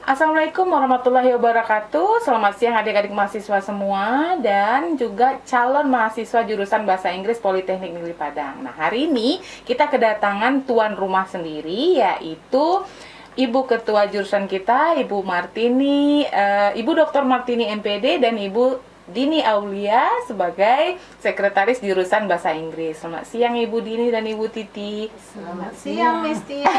Assalamualaikum warahmatullahi wabarakatuh. Selamat siang adik-adik mahasiswa semua dan juga calon mahasiswa jurusan Bahasa Inggris Politeknik Negeri Padang. Nah, hari ini kita kedatangan tuan rumah sendiri, yaitu Ibu Ketua jurusan kita, Ibu Martini, Ibu Dr. Martini MPD dan Ibu Dini Aulia sebagai sekretaris jurusan Bahasa Inggris. Selamat siang Ibu Dini dan Ibu Titi. Selamat siang Miss Tia.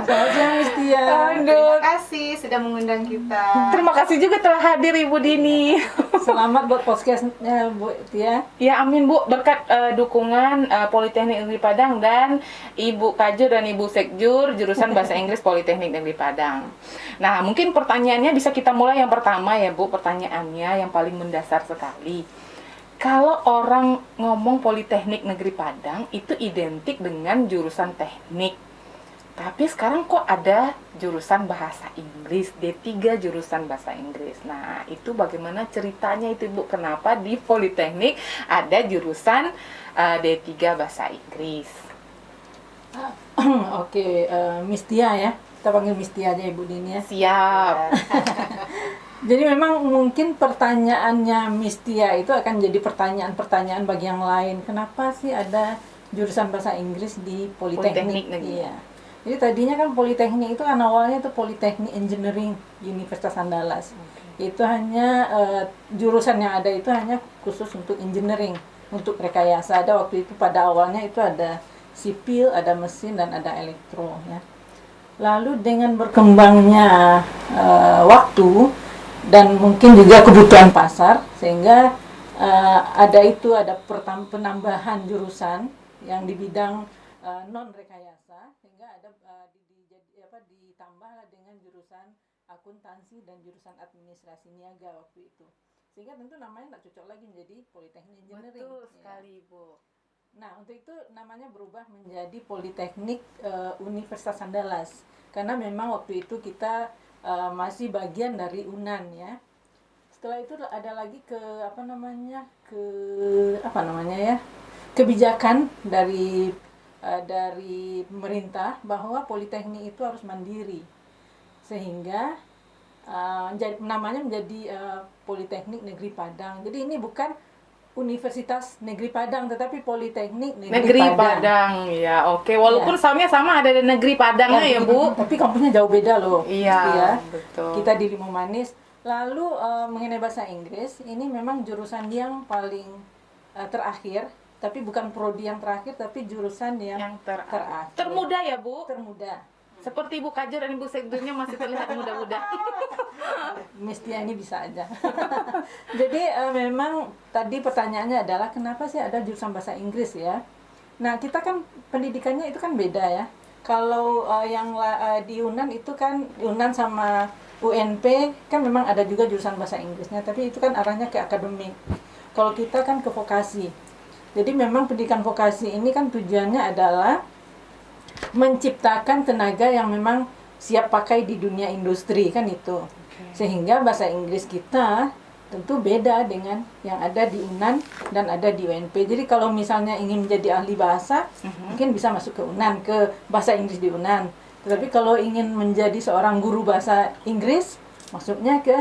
Selamat siang Miss Tia. Terima kasih sudah mengundang kita. Terima kasih juga telah hadir Ibu Dini. Selamat buat podcastnya Bu Tia. Ya amin Bu, berkat dukungan Politeknik Negeri Padang dan Ibu Kajur dan Ibu Sekjur jurusan Bahasa Inggris Politeknik Negeri Padang. Nah, mungkin pertanyaannya bisa kita mulai yang pertama ya Bu, pertanyaannya yang paling mendasar sekali. Kalau orang ngomong Politeknik Negeri Padang itu identik dengan jurusan teknik. Tapi sekarang kok ada jurusan bahasa Inggris, D3 jurusan bahasa Inggris. Nah, itu bagaimana ceritanya itu Bu? Kenapa di Politeknik ada jurusan D3 bahasa Inggris? Oke, Miss Tia ya. Kita panggil Miss Tia aja Ibu Dini ya. Siap. Jadi memang mungkin pertanyaannya Miss Tia itu akan jadi pertanyaan-pertanyaan bagi yang lain. Kenapa sih ada jurusan bahasa Inggris di Politeknik? Iya. Jadi tadinya kan Politeknik itu kan awalnya itu Politeknik Engineering Universitas Andalas. Itu hanya jurusan yang ada itu hanya khusus untuk engineering, untuk rekayasa. Ada waktu itu pada awalnya itu ada sipil, ada mesin dan ada elektro ya. Lalu dengan berkembangnya waktu dan mungkin juga kebutuhan pasar sehingga ada penambahan jurusan yang di bidang non rekayasa sehingga ada ditambah dengan jurusan akuntansi dan jurusan administrasi niaga waktu itu, sehingga tentu namanya tidak cocok lagi menjadi Politeknik Engineering. Betul sekali Bu. Nah, untuk itu namanya berubah menjadi Politeknik Universitas Andalas karena memang waktu itu kita masih bagian dari UNAN ya. Setelah itu ada lagi kebijakan dari pemerintah bahwa Politeknik itu harus mandiri, sehingga namanya menjadi Politeknik Negeri Padang. Jadi ini bukan Universitas Negeri Padang, tetapi Politeknik Negeri Padang. Ya, oke. Walaupun soundnya sama, ada Negeri Padangnya ya Bu. Tapi kampusnya jauh beda loh. Iya, betul. Kita di Limau Manis. Lalu mengenai bahasa Inggris, ini memang jurusan yang paling terakhir, tapi bukan prodi yang terakhir, tapi jurusan yang terakhir. Termuda ya Bu? Termuda. Seperti Ibu Kajur dan Ibu Sekjurnya masih terlihat muda-muda. Mestinya ini bisa aja. Jadi memang tadi pertanyaannya adalah kenapa sih ada jurusan bahasa Inggris ya? Nah, kita kan pendidikannya itu kan beda ya. Kalau di UNAN itu kan UNAN sama UNP kan memang ada juga jurusan bahasa Inggrisnya, tapi itu kan arahnya ke akademik. Kalau kita kan ke vokasi. Jadi memang pendidikan vokasi ini kan tujuannya adalah menciptakan tenaga yang memang siap pakai di dunia industri kan itu. Sehingga bahasa Inggris kita tentu beda dengan yang ada di UNAN dan ada di UNP. Jadi kalau misalnya ingin menjadi ahli bahasa, mungkin bisa masuk ke UNAN, ke bahasa Inggris di UNAN. Tetapi kalau ingin menjadi seorang guru bahasa Inggris, masuknya ke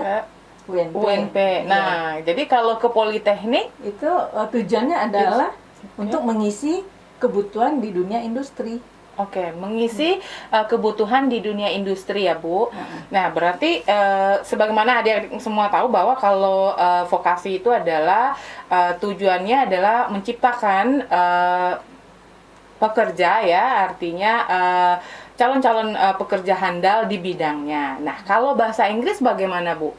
UNP. Nah, jadi kalau ke Politeknik itu tujuannya adalah untuk mengisi kebutuhan di dunia industri. Oke, mengisi kebutuhan di dunia industri ya Bu. Nah, berarti sebagaimana adik-adik semua tahu bahwa kalau vokasi itu adalah tujuannya adalah menciptakan pekerja ya, artinya calon-calon pekerja handal di bidangnya. Nah, kalau bahasa Inggris bagaimana Bu?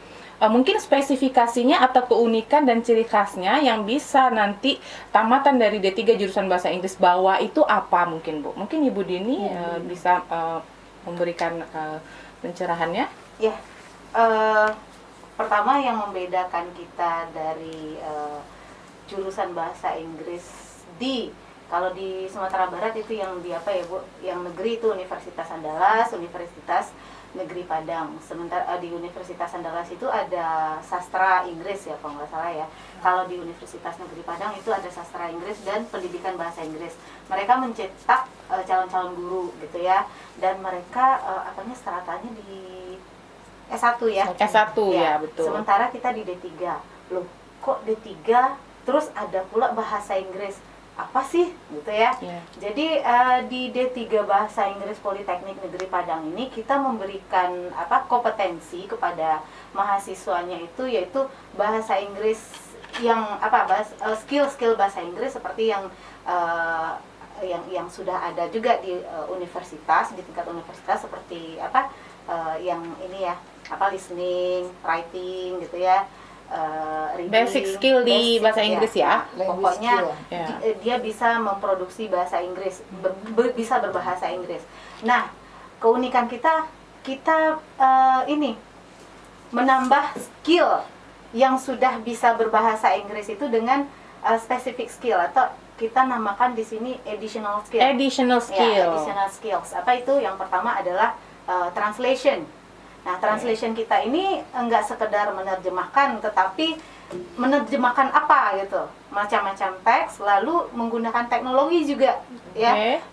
Mungkin spesifikasinya atau keunikan dan ciri khasnya yang bisa nanti tamatan dari D3 jurusan bahasa Inggris bawa itu apa mungkin Bu? Mungkin Ibu Dini bisa memberikan pencerahannya? Ya, pertama yang membedakan kita dari jurusan bahasa Inggris kalau di Sumatera Barat itu yang di apa ya Bu? Yang negeri itu Universitas Andalas, Universitas Negeri Padang. Sementara di Universitas Andalas itu ada sastra Inggris ya kalau nggak salah ya. Kalau di Universitas Negeri Padang itu ada sastra Inggris dan pendidikan bahasa Inggris. Mereka mencetak calon-calon guru gitu ya. Dan mereka stratanya di S1 ya. S1 ya, betul. Sementara kita di D3. Loh, kok D3 terus ada pula bahasa Inggris? Apa sih gitu ya? Jadi di D3 Bahasa Inggris Politeknik Negeri Padang ini kita memberikan kompetensi kepada mahasiswanya itu yaitu bahasa Inggris yang skill-skill bahasa Inggris seperti yang sudah ada juga di universitas, di tingkat universitas seperti yang ini ya, listening, writing gitu ya. Reading, basic skill di bahasa Inggris ya. Pokoknya dia bisa memproduksi bahasa Inggris, bisa berbahasa Inggris. Nah, keunikan kita ini menambah skill yang sudah bisa berbahasa Inggris itu dengan specific skill atau kita namakan di sini additional skill. Additional skill. Ya, additional skills. Apa itu? Yang pertama adalah translation. Nah, translation kita ini enggak sekedar menerjemahkan, tetapi menerjemahkan apa gitu, macam-macam teks, lalu menggunakan teknologi juga, ya,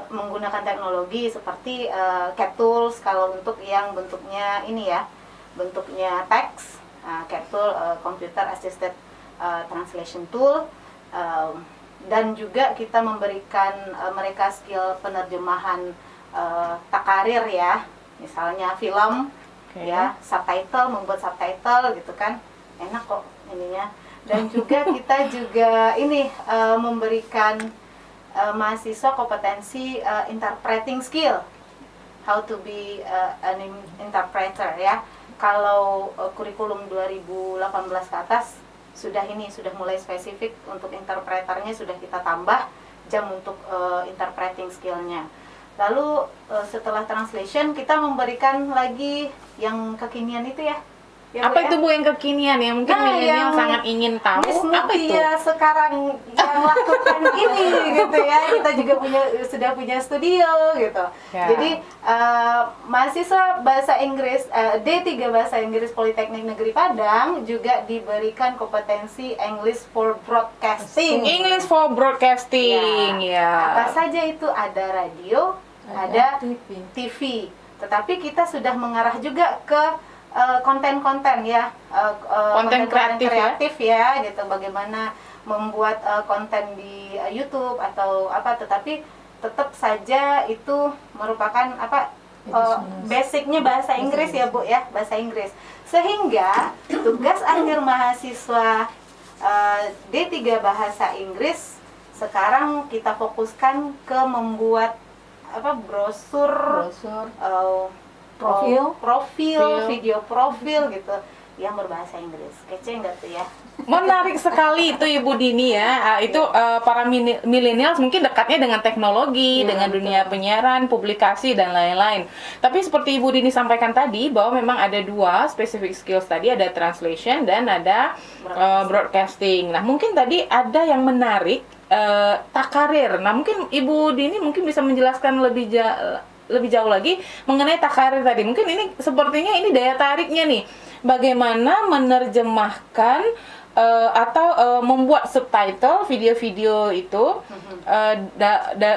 menggunakan teknologi seperti CAT tools kalau untuk yang bentuknya ini ya, bentuknya teks, CAT tool, computer assisted translation tool, dan juga kita memberikan mereka skill penerjemahan takarir ya. Misalnya film, ya, subtitle, membuat subtitle gitu kan, enak kok ininya. Dan juga kita juga ini memberikan mahasiswa kompetensi interpreting skill, how to be an interpreter ya. Kalau kurikulum 2018 ke atas sudah mulai spesifik untuk interpreternya, sudah kita tambah jam untuk interpreting skillnya. Lalu setelah translation kita memberikan lagi yang kekinian itu ya. Apa itu Bu yang kekinian ya? Mungkin milenial sangat ingin tahu. Apa itu? Sekarang yang lakukan ini gitu ya. Kita juga sudah punya studio gitu. Ya. Jadi mahasiswa bahasa Inggris D3 Bahasa Inggris Politeknik Negeri Padang juga diberikan kompetensi English for Broadcasting. English for Broadcasting ya. Apa saja itu? Ada radio, ada TV. Tetapi kita sudah mengarah juga ke konten-konten ya, konten kreatif ya gitu, bagaimana membuat konten di YouTube atau apa, tetapi tetap saja itu merupakan basicnya bahasa Inggris ya Bu ya, bahasa Inggris. Sehingga tugas akhir mahasiswa D3 Bahasa Inggris sekarang kita fokuskan ke membuat brosur profil, video profil gitu yang berbahasa Inggris. Kece nggak tuh ya? Menarik sekali itu Ibu Dini ya. Itu para milenial mungkin dekatnya dengan teknologi, dengan dunia penyiaran, publikasi dan lain-lain. Tapi seperti Ibu Dini sampaikan tadi bahwa memang ada dua specific skills tadi, ada translation dan ada broadcasting. Nah, mungkin tadi ada yang menarik takarir. Nah, mungkin Ibu Dini mungkin bisa menjelaskan lebih jauh lagi mengenai takarir tadi. Mungkin ini sepertinya ini daya tariknya nih. Bagaimana menerjemahkan atau membuat subtitle video-video itu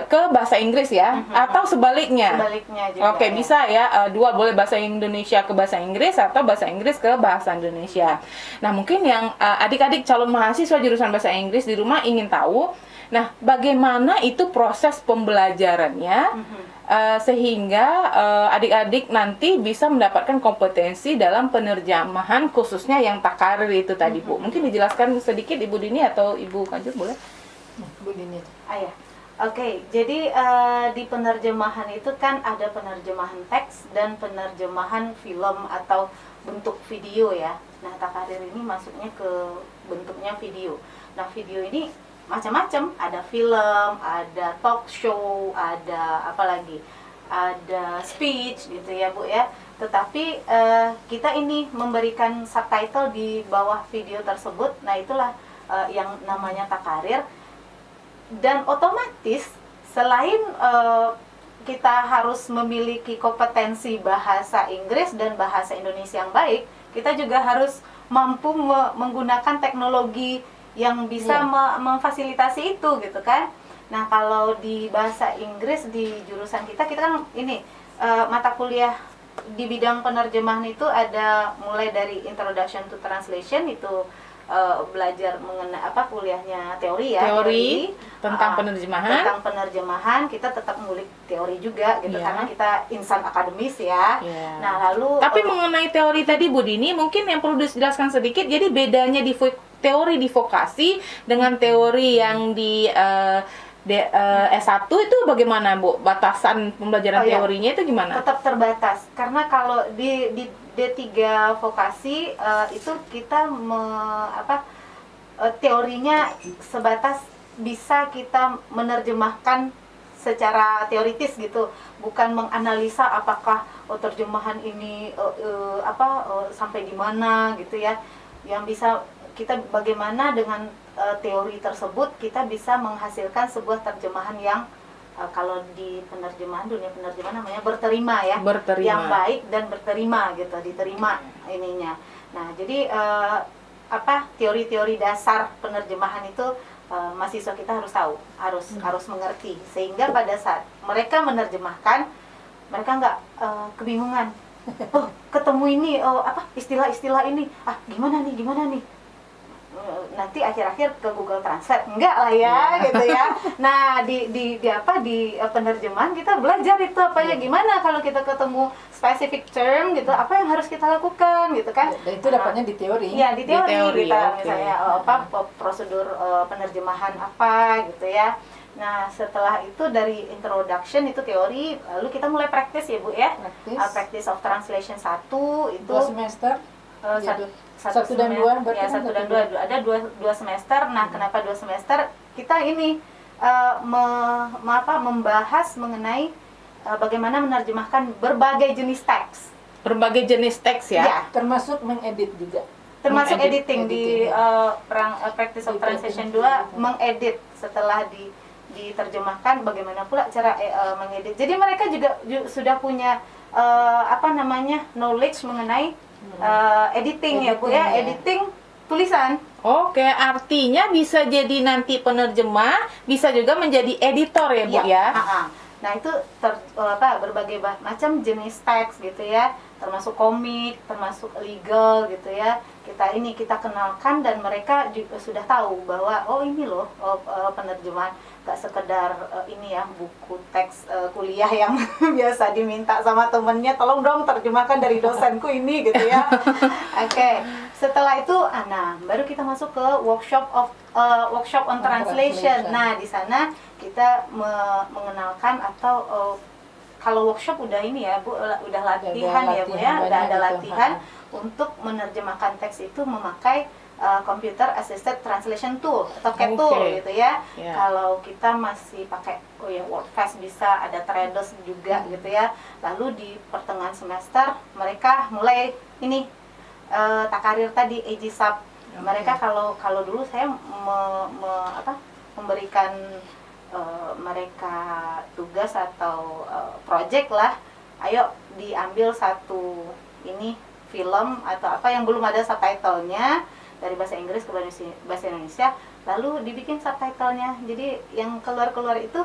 ke bahasa Inggris ya, atau sebaliknya. Sebaliknya juga. Oke, bisa ya, dua, boleh bahasa Indonesia ke bahasa Inggris atau bahasa Inggris ke bahasa Indonesia. Nah, mungkin yang adik-adik calon mahasiswa jurusan bahasa Inggris di rumah ingin tahu, nah, bagaimana itu proses pembelajarannya sehingga adik-adik nanti bisa mendapatkan kompetensi dalam penerjemahan khususnya yang takarir itu tadi Bu. Mungkin dijelaskan sedikit Ibu Dini atau Ibu Kajur boleh? Bu Dini. Ya. Oke, jadi di penerjemahan itu kan ada penerjemahan teks dan penerjemahan film atau bentuk video ya. Nah, takarir ini masuknya ke bentuknya video. Nah, video ini macam-macam, ada film, ada talk show, ada apa lagi, ada speech gitu ya Bu ya. Tetapi kita ini memberikan subtitle di bawah video tersebut. Nah, itulah yang namanya takarir. Dan otomatis selain kita harus memiliki kompetensi bahasa Inggris dan bahasa Indonesia yang baik, kita juga harus mampu menggunakan teknologi yang bisa memfasilitasi itu gitu kan. Nah, kalau di bahasa Inggris di jurusan kita kan ini mata kuliah di bidang penerjemahan itu ada mulai dari Introduction to Translation, itu belajar mengenai kuliahnya teori ya, Teori tentang penerjemahan. Tentang penerjemahan kita tetap ngulik teori juga gitu, Iya. karena kita insan akademis ya. Iya. Nah, lalu Tapi mengenai teori tadi Bu Dini, mungkin yang perlu dijelaskan sedikit, jadi bedanya di teori di vokasi dengan teori yang di S1 itu bagaimana Bu? Batasan pembelajaran iya. teorinya itu gimana? tetap terbatas, karena kalau di D3 vokasi itu kita teorinya sebatas bisa kita menerjemahkan secara teoritis gitu, bukan menganalisa apakah terjemahan ini sampai di mana gitu ya. Yang bisa kita bagaimana dengan teori tersebut kita bisa menghasilkan sebuah terjemahan yang kalau di penerjemahan, dunia penerjemahan namanya berterima ya, Berterima. yang baik dan berterima gitu, diterima ininya. Nah, jadi teori-teori dasar penerjemahan itu mahasiswa kita harus tahu, harus mengerti, sehingga pada saat mereka menerjemahkan, mereka nggak kebingungan. Oh, ketemu ini istilah-istilah ini, gimana nih? Nanti akhir-akhir ke Google Translate, enggak lah ya, gitu ya. Nah, di penerjemahan kita belajar itu gimana kalau kita ketemu specific term gitu, apa yang harus kita lakukan gitu kan. Dan itu dapatnya di teori. Iya, di teori kita oke. misalnya prosedur penerjemahan apa gitu ya. Nah, setelah itu dari introduction itu teori, lalu kita mulai praktis ya Bu ya. Practice of Translation 1 itu 2 semester. Satu dan dua, berarti ya, kan 1 dan 2 ada dua semester. Nah, kenapa 2 semester? Kita ini membahas mengenai bagaimana menerjemahkan berbagai jenis teks. Berbagai jenis teks ya. Ya, Termasuk mengedit juga. termasuk Mengedit, editing di Practice of Di Translation Practice. 2, mengedit setelah diterjemahkan, bagaimana pula cara mengedit. Jadi mereka juga sudah punya knowledge mengenai editing ya Bu ya, Editing, ya. editing tulisan. Oke, artinya bisa jadi nanti penerjemah, bisa juga menjadi editor ya Bu ya. Nah, itu berbagai macam jenis teks gitu ya, termasuk komik, termasuk legal gitu ya. Kita kenalkan dan mereka juga sudah tahu bahwa ini loh penerjemahan, gak sekedar ini ya buku teks kuliah yang biasa diminta sama temennya, tolong dong terjemahkan dari dosenku ini gitu ya. Oke. Setelah itu baru kita masuk ke workshop on translation. Nah, di sana kita mengenalkan atau kalau workshop udah ini ya Bu, udah latihan ya Bu ya, udah ada latihan untuk menerjemahkan teks itu memakai computer assisted translation tool atau CAT tool gitu ya. Kalau kita masih pakai WordPress bisa, ada Trados juga gitu ya. Lalu di pertengahan semester mereka mulai ini takarir tadi EJSAP. Mereka kalau dulu saya memberikan mereka tugas atau project lah, ayo diambil satu ini film atau apa yang belum ada subtitlenya dari bahasa Inggris ke bahasa Indonesia, lalu dibikin subtitlenya, jadi yang keluar itu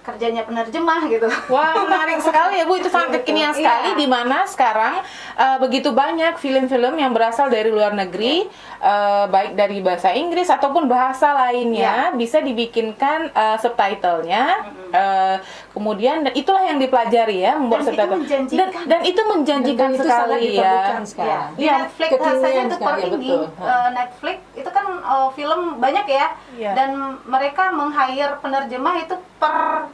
kerjanya penerjemah gitu. Wah, menarik sekali ya Bu, itu sangat kekinian sekali, di mana sekarang begitu banyak film-film yang berasal dari luar negeri, baik dari bahasa Inggris ataupun bahasa lainnya, bisa dibikinkan subtitlenya, kemudian dan itulah yang dipelajari ya, membuat subtitle. Dan itu menjanjikan itu sekali ya. Sekarang. Di Netflix saja itu per ya, ini, Netflix itu kan film banyak ya, dan mereka meng-hire penerjemah itu per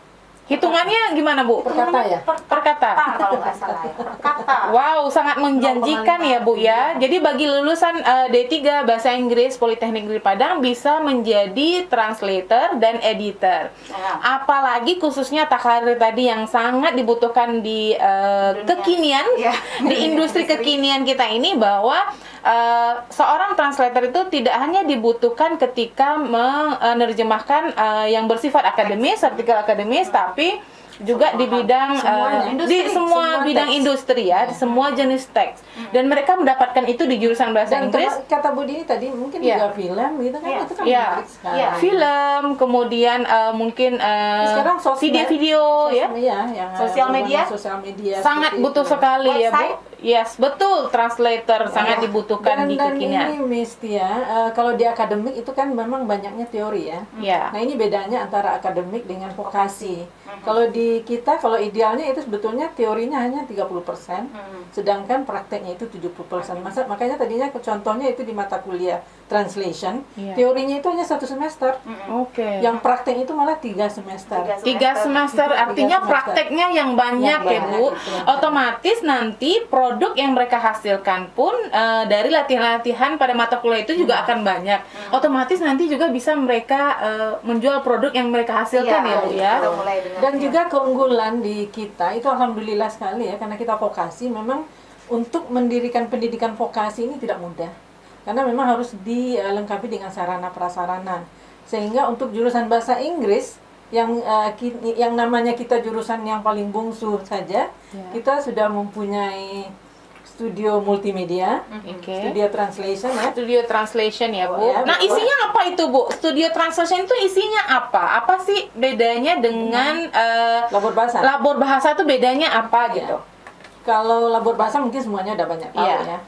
hitungannya gimana Bu? Per kata ya? Per kata. Kalau nggak salah ya, per kata. Wow, sangat menjanjikan ya Bu ya. Jadi bagi lulusan D3 Bahasa Inggris Politeknik Negeri Padang bisa menjadi translator dan editor. Apalagi khususnya takarir tadi yang sangat dibutuhkan di kekinian, di industri kekinian kita ini, bahwa seorang translator itu tidak hanya dibutuhkan ketika menerjemahkan yang bersifat akademis, artikel akademis, tapi juga di bidang Semuanya. di Industri, semua semua bidang teks. industri ya, di semua jenis teks. Dan mereka mendapatkan itu di jurusan bahasa Dan Inggris. kata Bu Dini tadi mungkin Iya. juga film gitu kan, Iya. itu kan Iya. menarik sekali. Iya. Film, kemudian mungkin Sekarang sosmed, video-video ya. yang Sosial media? sosial media Sangat seperti butuh itu. sekali ya, Bu. Website? Yes, betul. Translator sangat dibutuhkan di dan kekinian. ini Miss Tia, kalau di akademik itu kan memang banyaknya teori ya. Ya. Nah ini bedanya antara akademik dengan vokasi. Kalau di kita, kalau idealnya itu sebetulnya teorinya hanya 30%, sedangkan prakteknya itu 70%. Makanya tadinya contohnya itu di mata kuliah translation, Iya. teorinya itu hanya 1 semester. Oke. Yang praktek itu malah 3 semester. 3 semester artinya semester. prakteknya yang banyak Yang ya, banyak, Bu. betul. Otomatis nanti produk yang mereka hasilkan pun dari latihan-latihan pada mata kuliah itu juga akan banyak. Otomatis nanti juga bisa mereka menjual produk yang mereka hasilkan ya, Bu ya. kita mulai dengan Dan juga keunggulan di kita itu alhamdulillah sekali ya, karena kita vokasi, memang untuk mendirikan pendidikan vokasi ini tidak mudah. Karena memang harus dilengkapi dengan sarana prasarana. Sehingga untuk jurusan bahasa Inggris yang namanya kita jurusan yang paling bungsu saja, kita sudah mempunyai studio multimedia, Oke. studio translation ya. Studio translation ya, Bu. Ya, Nah, isinya apa itu, Bu? Studio translation itu isinya apa? Apa sih bedanya dengan Labor bahasa. labor bahasa itu bedanya apa Ya. gitu? Kalau labor bahasa mungkin semuanya udah banyak tahu Iya. ya.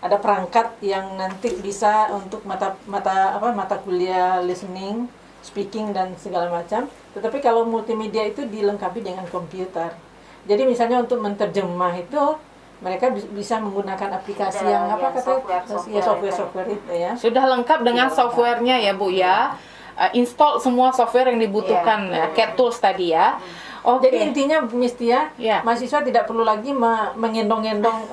Ada perangkat yang nanti bisa untuk mata kuliah listening, speaking dan segala macam. Tetapi kalau multimedia itu dilengkapi dengan komputer. Jadi misalnya untuk menerjemah itu mereka bisa menggunakan aplikasi Ada yang apa yang katanya software itu ya. Sudah lengkap dengan softwarenya ya, Bu ya. Install semua software yang dibutuhkan, Cat Tools tadi ya. Oke. Jadi intinya Miss Tia, Ya. mahasiswa tidak perlu lagi mengendong-endong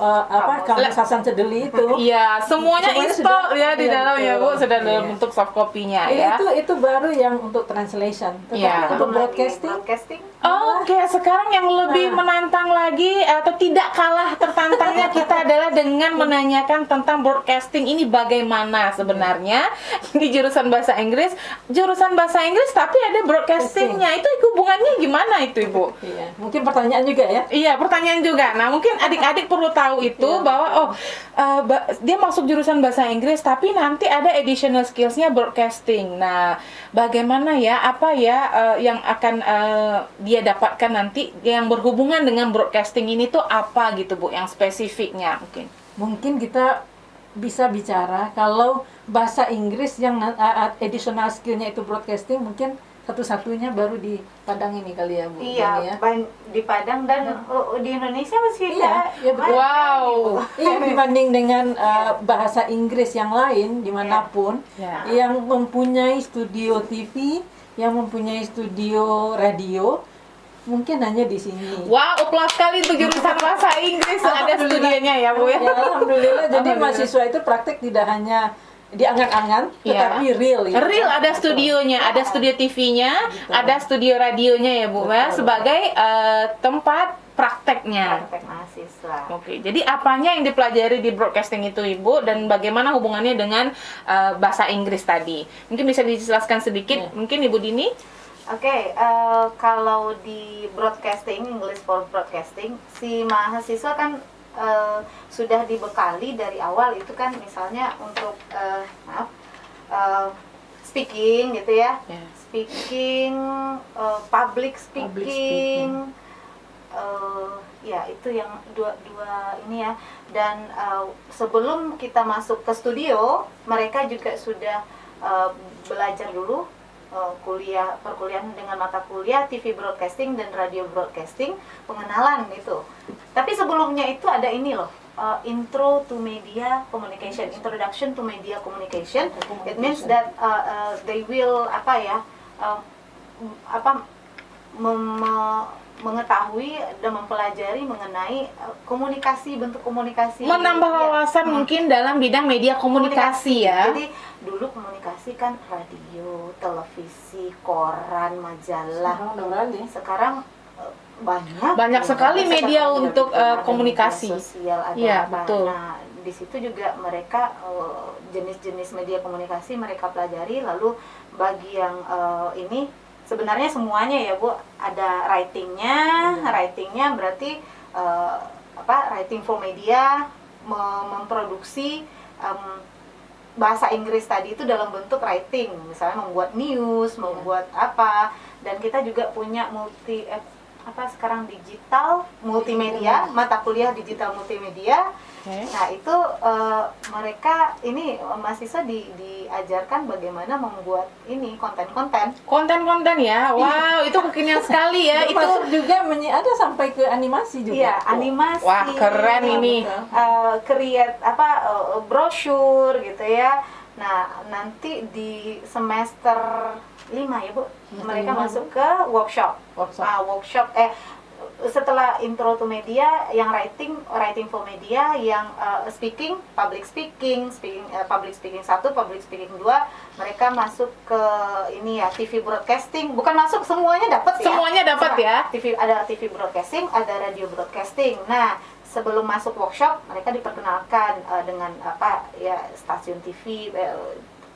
kamus Hasan Sedeli itu. Iya, semuanya install sudah- ya di iya, dalam ya, Bu, betul. sudah dalam Iya. bentuk soft copy-nya ya. Itu baru yang untuk translation. Tetapi Iya. untuk broadcasting, Oke, sekarang yang lebih menantang lagi atau tidak kalah tertantangnya kita adalah dengan menanyakan tentang broadcasting ini bagaimana sebenarnya di jurusan bahasa Inggris tapi ada broadcastingnya. Itu hubungannya gimana itu, Ibu? iya. Mungkin pertanyaan juga ya. Iya, pertanyaan juga. Nah, mungkin adik-adik perlu tahu itu bahwa dia masuk jurusan bahasa Inggris tapi nanti ada additional skills-nya broadcasting. Nah, bagaimana ya, apa ya yang akan dia dapatkan nanti yang berhubungan dengan broadcasting ini tuh apa gitu, Bu, yang spesifiknya mungkin. Mungkin kita bisa bicara kalau bahasa Inggris yang additional skill-nya itu broadcasting, mungkin satu-satunya baru di Padang ini kali ya, Bu. Iya, Ini ya. di Padang dan di Indonesia masih Iya, ada. iya, betul. Wow. Iya, dibanding dengan bahasa Inggris yang lain dimanapun, Ya. yang mempunyai studio TV, yang mempunyai studio radio, mungkin hanya di sini. Wow, applause sekali untuk jurusan bahasa Inggris ada Alhamdulillah. studionya ya, Bu ya. Ya, alhamdulillah. Jadi Alhamdulillah. mahasiswa itu praktek tidak hanya di angan-angan, Iya. tetapi real. Ya. Real ada studionya, ada studio TV-nya, ada studio radionya ya, Bu ya, sebagai tempat prakteknya. Praktek mahasiswa. Oke, jadi apanya yang dipelajari di broadcasting itu, Ibu, dan bagaimana hubungannya dengan bahasa Inggris tadi? Mungkin bisa dijelaskan sedikit, mungkin Ibu Dini? Oke, kalau di broadcasting, English for broadcasting, si mahasiswa kan sudah dibekali dari awal itu kan, misalnya untuk speaking gitu ya, speaking, public speaking, ya itu yang dua ini ya. Dan sebelum kita masuk ke studio, mereka juga sudah belajar dulu perkuliahan dengan mata kuliah TV broadcasting dan radio broadcasting, pengenalan itu. Tapi sebelumnya itu ada ini loh, intro to media communication, introduction to media communication. It means that they will mengetahui dan mempelajari mengenai komunikasi, bentuk komunikasi, Menambah ya. wawasan mungkin dalam bidang media komunikasi ya. Jadi dulu komunikasi kan radio, televisi, koran, majalah. Sekarang banyak sekali media untuk komunikasi. Media sosial ada Iya, apa. betul. Nah, di situ juga mereka jenis-jenis media komunikasi mereka pelajari. Lalu bagi yang ini sebenarnya semuanya ya Bu, ada writingnya berarti writing for media, memproduksi bahasa Inggris tadi itu dalam bentuk writing, misalnya membuat news, membuat apa, dan kita juga punya sekarang digital multimedia, mata kuliah digital multimedia. Nah itu mereka ini mahasiswa diajarkan bagaimana membuat ini konten ya. Wow, itu kekinian sekali ya. Itu masuk juga ada sampai ke animasi juga. Iya, animasi. Wah, keren ini. Create brosur gitu ya. Nah, nanti di semester 5 ya Bu, mereka masuk ke workshop. Setelah intro to media, yang writing for media, yang public speaking 1, public speaking 2, mereka masuk ke ini ya, TV broadcasting. Bukan masuk semuanya dapat ya. Semuanya dapat ya. Ada TV broadcasting, ada radio broadcasting. Nah, sebelum masuk workshop, mereka diperkenalkan dengan stasiun TV,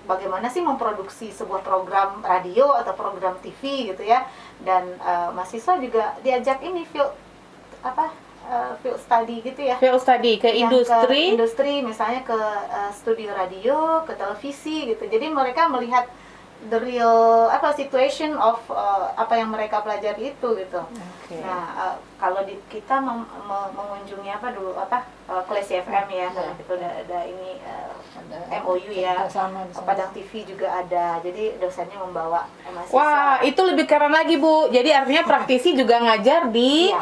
bagaimana sih memproduksi sebuah program radio atau program TV gitu ya. Dan mahasiswa juga diajak ini field study gitu ya. Field study ke industri, misalnya ke studio radio, ke televisi gitu. Jadi mereka melihat the real situation of apa yang mereka pelajari itu gitu. Okay. Nah, kalau kita mengunjungi Klesi FM ya, itu ada ini MOU ya, Padang TV juga ada. Jadi dosennya membawa mahasiswa. Wah, itu lebih keren lagi Bu. Jadi artinya praktisi juga ngajar di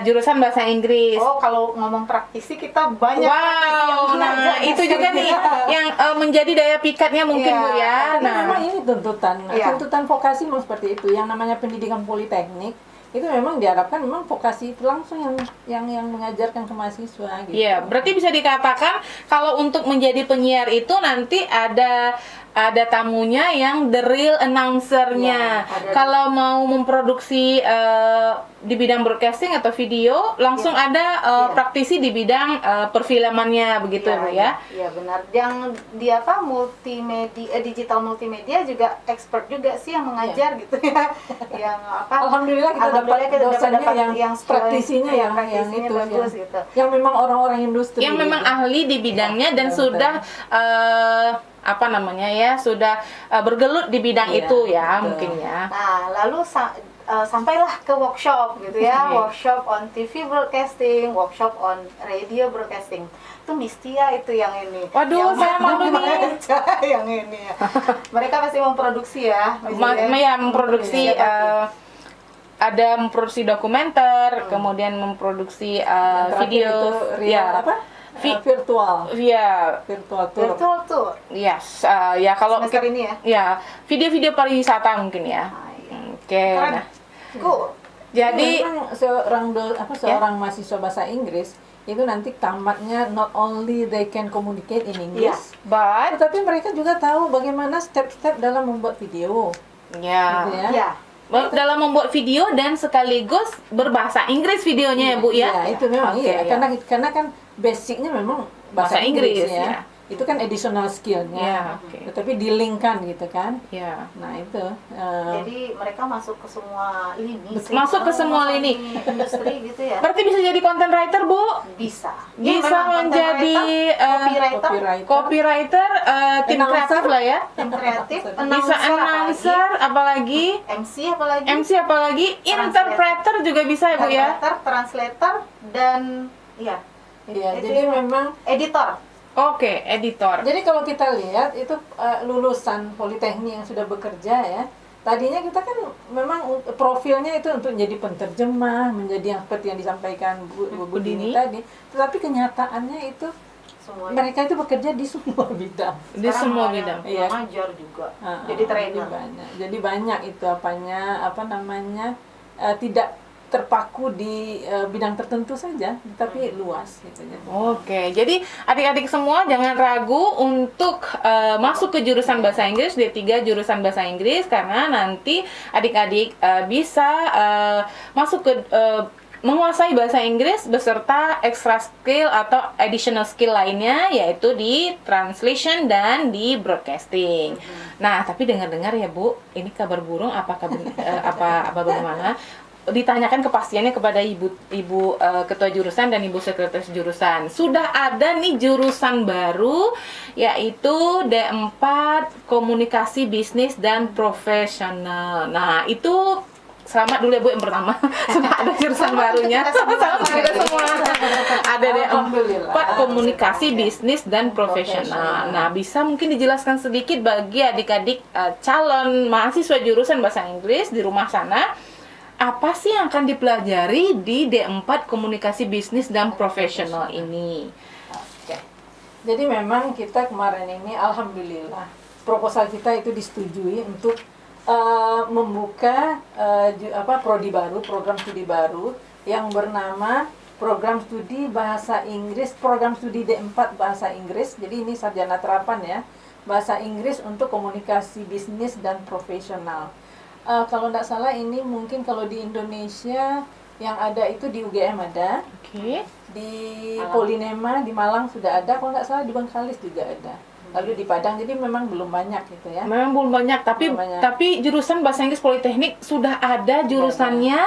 jurusan bahasa Inggris. Oh, kalau ngomong praktisi kita banyak. Wow, nah itu juga nih yang menjadi daya pikatnya mungkin Bu ya. Nah, memang ini tuntutan vokasi memang seperti itu. Yang namanya pendidikan politeknik itu memang diharapkan memang vokasi itu langsung yang mengajarkan ke mahasiswa gitu. Iya, berarti bisa dikatakan kalau untuk menjadi penyiar itu nanti ada tamunya yang the real announcer-nya. Kalau mau memproduksi di bidang broadcasting atau video, langsung ada praktisi di bidang perfilmannya begitu ya. Iya benar. Yang di multimedia, digital multimedia juga expert juga sih yang mengajar gitu ya. Yang Alhamdulillah kita dapat dosennya yang praktisinya yang itu bagus gitu. Yang memang orang-orang industri. Yang memang ahli di bidangnya dan sudah sudah bergelut di bidang itu ya, mungkin ya. Nah, lalu sampailah ke workshop gitu ya, workshop on TV broadcasting, workshop on radio broadcasting. Itu Mistia itu yang ini. Waduh, saya malu nih. Yang ini ya. Mereka pasti memproduksi ya. Memproduksi ada memproduksi dokumenter, kemudian memproduksi video virtual tour. Yes, ya kalau semester ini ya. Ya, video-video pariwisata mungkin ya. Oke. Nah. Jadi seorang mahasiswa bahasa Inggris itu nanti tamatnya not only they can communicate in English, but tetapi mereka juga tahu bagaimana step-step dalam membuat video. Ya. Gitu ya. Dalam membuat video dan sekaligus berbahasa Inggris videonya ya Bu ya. Iya, itu memang karena kan basicnya memang bahasa Inggris ya. Itu kan additional skillnya, tetapi dilingkan gitu kan. Nah itu. Jadi mereka masuk ke semua lini. Industri gitu ya. Berarti bisa jadi content writer Bu? Bisa menjadi copywriter, tim kreatif lah ya. Tim kreatif, bisa announcer, apalagi MC apalagi, interpreter juga bisa ya Bu ya. Translator dan jadi memang editor. Oke, editor. Jadi kalau kita lihat itu lulusan politeknik yang sudah bekerja ya, tadinya kita kan memang profilnya itu untuk menjadi penterjemah, menjadi yang seperti yang disampaikan Bu Dini tadi. Tetapi kenyataannya itu mereka itu bekerja di semua bidang. Di semua bidang. Iya. Mengajar juga. Jadi trainer. Jadi banyak itu tidak terpaku di bidang tertentu saja, tapi luas gitu ya. Oke, jadi adik-adik semua jangan ragu untuk masuk ke jurusan bahasa Inggris, D3 jurusan bahasa Inggris, karena nanti adik-adik bisa masuk ke menguasai bahasa Inggris beserta extra skill atau additional skill lainnya, yaitu di translation dan di broadcasting. Nah, tapi dengar-dengar ya Bu, ini kabar burung apakah apa bagaimana? Ditanyakan kepastiannya kepada ibu ketua jurusan dan ibu sekretaris jurusan. Sudah ada nih jurusan baru, yaitu D4 Komunikasi Bisnis dan Profesional. Nah, itu selamat dulu ya Bu yang pertama. Sudah ada jurusan barunya. Selamat kita semua. Ada D4 Komunikasi Bisnis dan Profesional. Nah, bisa mungkin dijelaskan sedikit bagi adik-adik calon mahasiswa jurusan bahasa Inggris di rumah sana, apa sih yang akan dipelajari di D4 Komunikasi Bisnis dan Profesional ini? Oke. Jadi memang kita kemarin ini alhamdulillah proposal kita itu disetujui untuk membuka prodi baru, program studi baru yang bernama Program Studi Bahasa Inggris, Program Studi D4 Bahasa Inggris. Jadi ini sarjana terapan ya, Bahasa Inggris untuk Komunikasi Bisnis dan Profesional. Kalau tidak salah ini mungkin kalau di Indonesia yang ada itu di UGM ada, di Polinema di Malang sudah ada, kalau nggak salah di Bengkalis juga ada, lalu di Padang. Jadi memang belum banyak gitu ya. Memang belum banyak, tapi jurusan bahasa Inggris Politeknik sudah ada jurusannya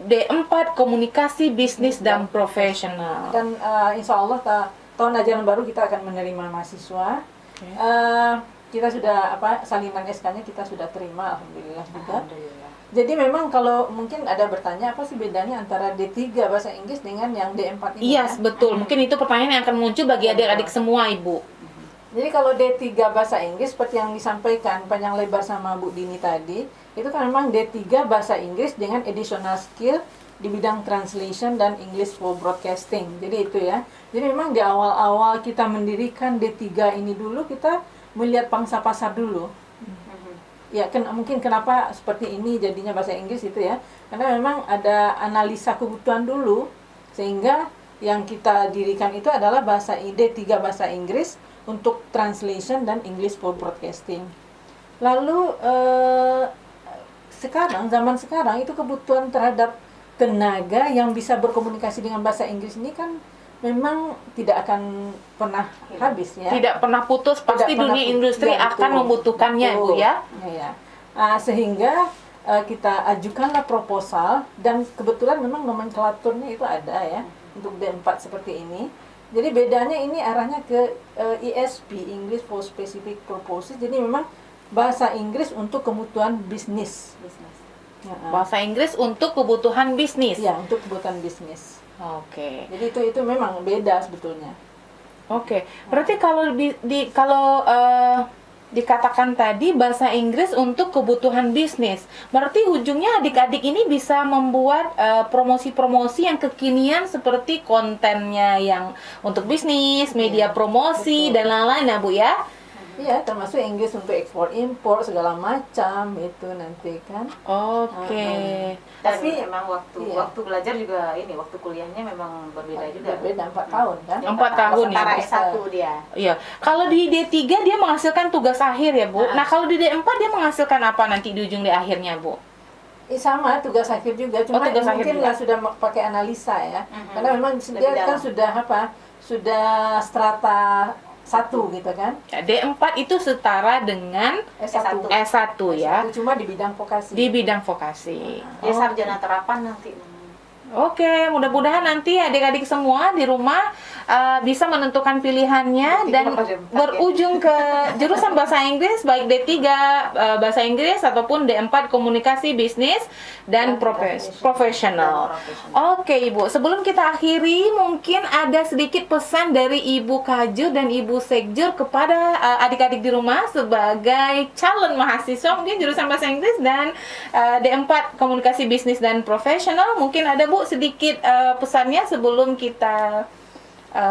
D4 Komunikasi Bisnis dan Profesional. Dan insya Allah tahun ajaran baru kita akan menerima mahasiswa. Kita sudah salinan SK-nya kita sudah terima, alhamdulillah juga. Jadi memang kalau mungkin ada bertanya apa sih bedanya antara D3 bahasa Inggris dengan yang D4 ini? Iya, betul. Mungkin itu pertanyaan yang akan muncul bagi adik-adik semua, Ibu. Jadi kalau D3 bahasa Inggris seperti yang disampaikan panjang lebar sama Bu Dini tadi, itu kan memang D3 bahasa Inggris dengan additional skill di bidang translation dan English for broadcasting. Jadi itu ya. Jadi memang di awal-awal kita mendirikan D3 ini dulu kita melihat pangsa pasar dulu. Ya, mungkin kenapa seperti ini jadinya bahasa Inggris itu ya. Karena memang ada analisa kebutuhan dulu, sehingga yang kita dirikan itu adalah bahasa D3 bahasa Inggris untuk translation dan English for broadcasting. Lalu zaman sekarang itu kebutuhan terhadap tenaga yang bisa berkomunikasi dengan bahasa Inggris ini kan memang tidak akan pernah habis ya. Tidak pernah putus, pasti dunia industri akan membutuhkannya, Bu ya. Ya. Sehingga kita ajukanlah proposal dan kebetulan memang nomenklaturnya itu ada ya untuk D4 seperti ini. Jadi bedanya ini arahnya ke ESP, English for Specific Purposes. Jadi memang bahasa Inggris untuk kebutuhan bisnis. Bahasa Inggris untuk kebutuhan bisnis. Ya, untuk kebutuhan bisnis. Oke. Jadi itu memang beda sebetulnya. Oke. Berarti kalau dikatakan tadi bahasa Inggris untuk kebutuhan bisnis, berarti ujungnya adik-adik ini bisa membuat promosi-promosi yang kekinian seperti kontennya yang untuk bisnis, media promosi dan lain-lain ya Bu ya. Iya, termasuk Inggris untuk ekspor impor segala macam itu nanti kan. Oke. Tapi memang waktu belajar juga waktu kuliahnya memang berbeda juga. Berbeda 4 tahun kan. 4 tahun ya. Antara S1 dia. Iya. Kalau di D3 dia menghasilkan tugas akhir ya, Bu. Nah, kalau di D4 dia menghasilkan apa nanti di ujung di akhirnya, Bu? Sama tugas akhir juga, cuma tugas mungkin akhir nggak sudah pakai analisa ya. Karena memang dia kan sudah strata 1 gitu kan. D4 itu setara dengan S1 ya. Cuma di bidang vokasi. Di bidang vokasi. Dia sarjana terapan nanti. Oke, mudah-mudahan nanti adik-adik semua di rumah bisa menentukan pilihannya dan berujung ke jurusan bahasa Inggris, baik D3 bahasa Inggris ataupun D4 Komunikasi Bisnis dan Profesional. Oke Ibu, sebelum kita akhiri mungkin ada sedikit pesan dari Ibu Kajur dan Ibu Sekjur kepada adik-adik di rumah sebagai calon mahasiswa mungkin jurusan bahasa Inggris dan D4 Komunikasi Bisnis dan Profesional. Mungkin ada Bu sedikit pesannya sebelum kita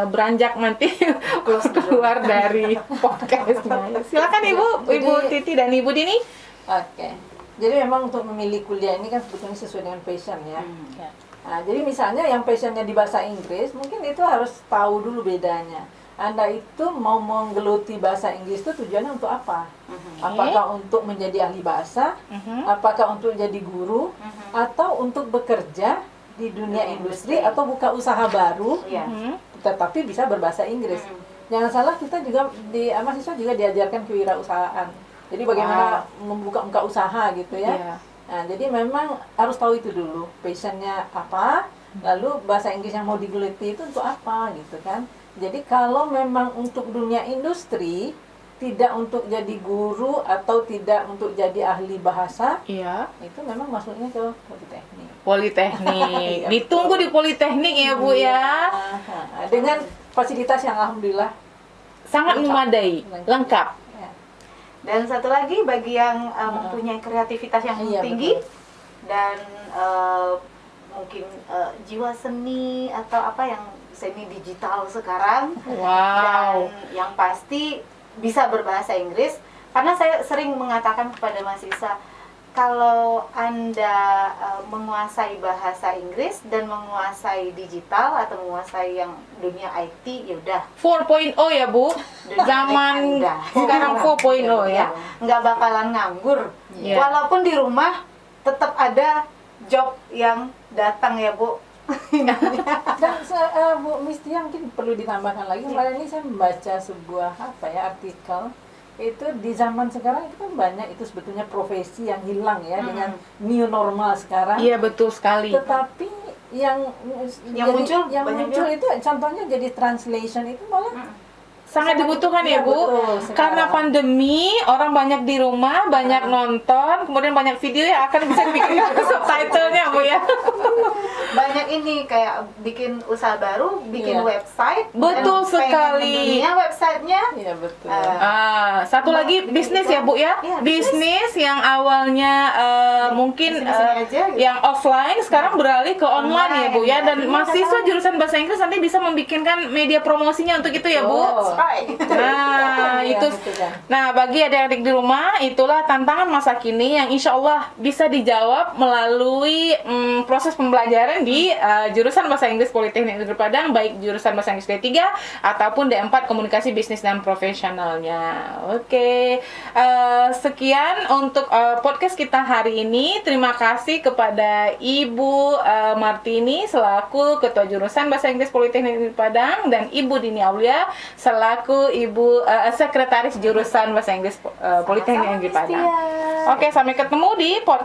beranjak nanti keluar dari podcastnya. Silakan Ibu Titi dan Ibu Dini. Oke. Jadi memang untuk memilih kuliah ini kan sebetulnya sesuai dengan passion ya. Nah, jadi misalnya yang passionnya di bahasa Inggris, mungkin itu harus tahu dulu bedanya. Anda itu mau menggeluti bahasa Inggris itu tujuannya untuk apa? Apakah untuk menjadi ahli bahasa, apakah untuk jadi guru, atau untuk bekerja di dunia industri atau buka usaha baru, tetapi bisa berbahasa Inggris. Jangan salah, kita juga mahasiswa juga diajarkan kewirausahaan. Jadi bagaimana membuka usaha gitu ya. Nah, jadi memang harus tahu itu dulu, passionnya apa, lalu bahasa Inggris yang mau digeluti itu untuk apa gitu kan. Jadi kalau memang untuk dunia industri, tidak untuk jadi guru atau tidak untuk jadi ahli bahasa, itu memang masuknya ke politeknik. Politeknik. Ditunggu di politeknik ya Bu ya. Dengan fasilitas yang alhamdulillah sangat memadai, lengkap. Dan satu lagi bagi yang mempunyai kreativitas yang tinggi dan mungkin jiwa seni atau apa yang seni digital sekarang, dan yang pasti bisa berbahasa Inggris, karena saya sering mengatakan kepada mahasiswa, kalau Anda menguasai bahasa Inggris dan menguasai digital atau menguasai yang dunia IT, yaudah 4.0 ya Bu, zaman sekarang 4.0 ya, nggak bakalan nganggur. Walaupun di rumah tetap ada job yang datang ya Bu. Dan Bu Mistia mungkin perlu ditambahkan lagi, kemarin ini saya membaca sebuah artikel, itu di zaman sekarang itu kan banyak itu sebetulnya profesi yang hilang ya dengan new normal sekarang. Iya betul sekali. Tetapi yang muncul itu contohnya jadi translation itu malah sangat dibutuhkan ya Bu, karena pandemi orang banyak di rumah, banyak nonton, kemudian banyak video yang akan bisa bikin subtitlenya Bu ya. Banyak ini kayak bikin usaha baru, bikin website. Betul sekali. Websitenya. Iya betul. Satu lagi bisnis ya Bu ya, bisnis yang awalnya mungkin yang offline sekarang beralih ke online ya Bu ya, dan mahasiswa jurusan bahasa Inggris nanti bisa membikinkan media promosinya untuk itu ya Bu. Nah, itu. Nah, bagi adik-adik di rumah, itulah tantangan masa kini yang insya Allah bisa dijawab melalui proses pembelajaran di jurusan Bahasa Inggris Politeknik Negeri Padang, baik jurusan Bahasa Inggris D3 ataupun D4 Komunikasi Bisnis dan Profesionalnya. Oke, sekian untuk podcast kita hari ini. Terima kasih kepada Ibu Martini selaku Ketua Jurusan Bahasa Inggris Politeknik Negeri Padang dan Ibu Dini Aulia selaku Ibu Sekretaris Jurusan Bahasa Inggris Politeknik Negeri Padang. Oke, sampai ketemu di podcast